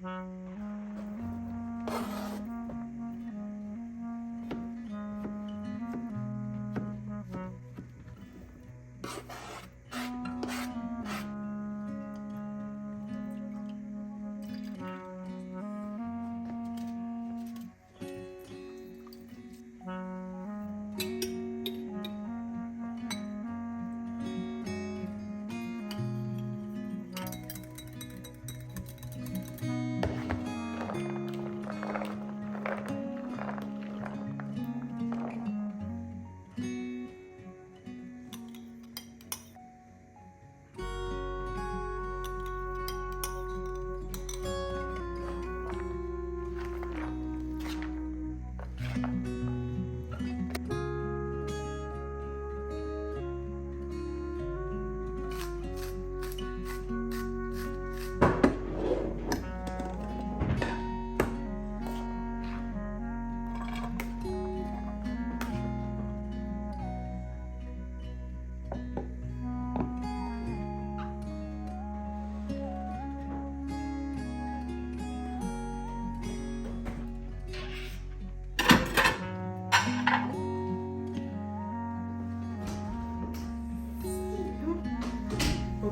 بابا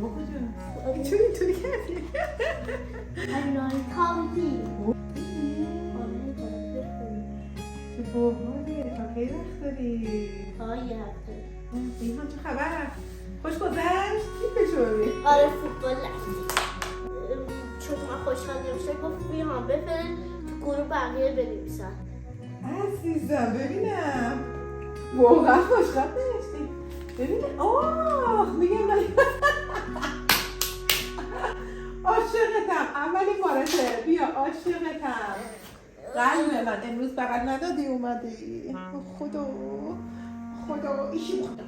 کجاست؟ چون اینطوری کردی؟ الان کاملی چه باحاله، تا خیلی وقت داری. تا یه هفته. اینها چه خبر؟ خوش گذشت؟ کی فشاری؟ آره فوتبال رفتیم. چون من خوشحال نمیشه گفت بیام بفرن تو گروه بقیه بنویسن. عزیزم ببینم واقعا خوشحال نشتی. ببینم آه میگم من عاشقتم. اولین بارته. بیا عاشقتم. قلب من امروز فقط ندادی اومدی. خدا ایشی خدا.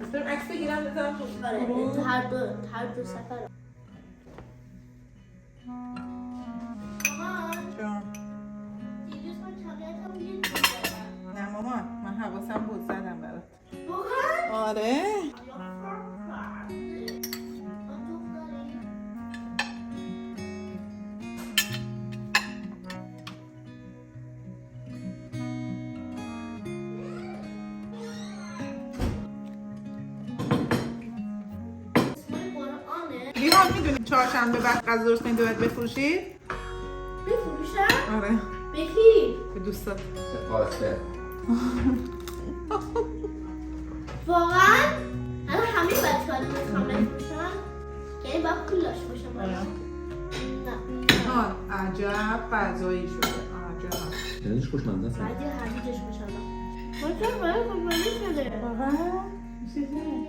بس برم عکس بگیرم بذارم تو. آره تو هر دو سفر. جان. دیروز من چقدرم یه جور دارم. نه مامان من حواسم بود زدم برات. واقعا؟ آره ریحان میدونی چهارشنبه بعد غذا درست کنید باید بفروشید؟ بفروشم؟ آره به کی؟ به دوستات. به قاسم. واقعا؟ الان همه بچه ها میخوام بفروشم؟ یعنی باید کلاش باشم آره. نه آه عجب غذایی شده عجب. دلش خوشمزه است. بعدی همیجش باشم باید برای قربانی شده واقعا؟ میشه زن؟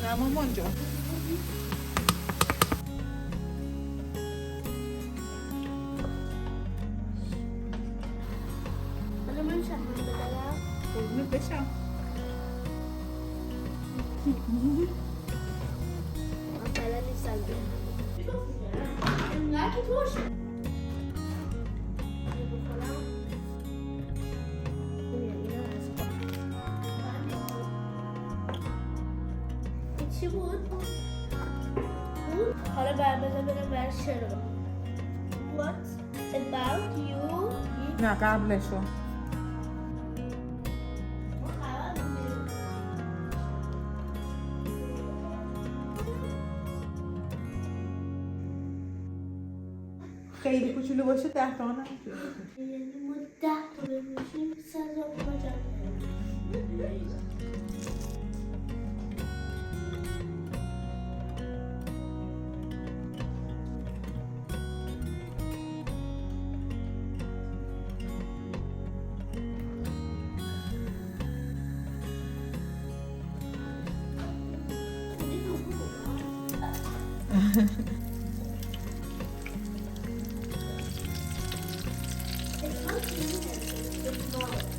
نه مامان جان. حالا من شهرم بدارم. قربونت بشم. من فعلا نیستم اینقدر که توش چی بود؟ حالا بذار برم بر چرا What about you? نه قبلشو. خیلی کوچولو باشه 10 تا نه. یعنی ما 10 تا بمیشیم 100 تا It's not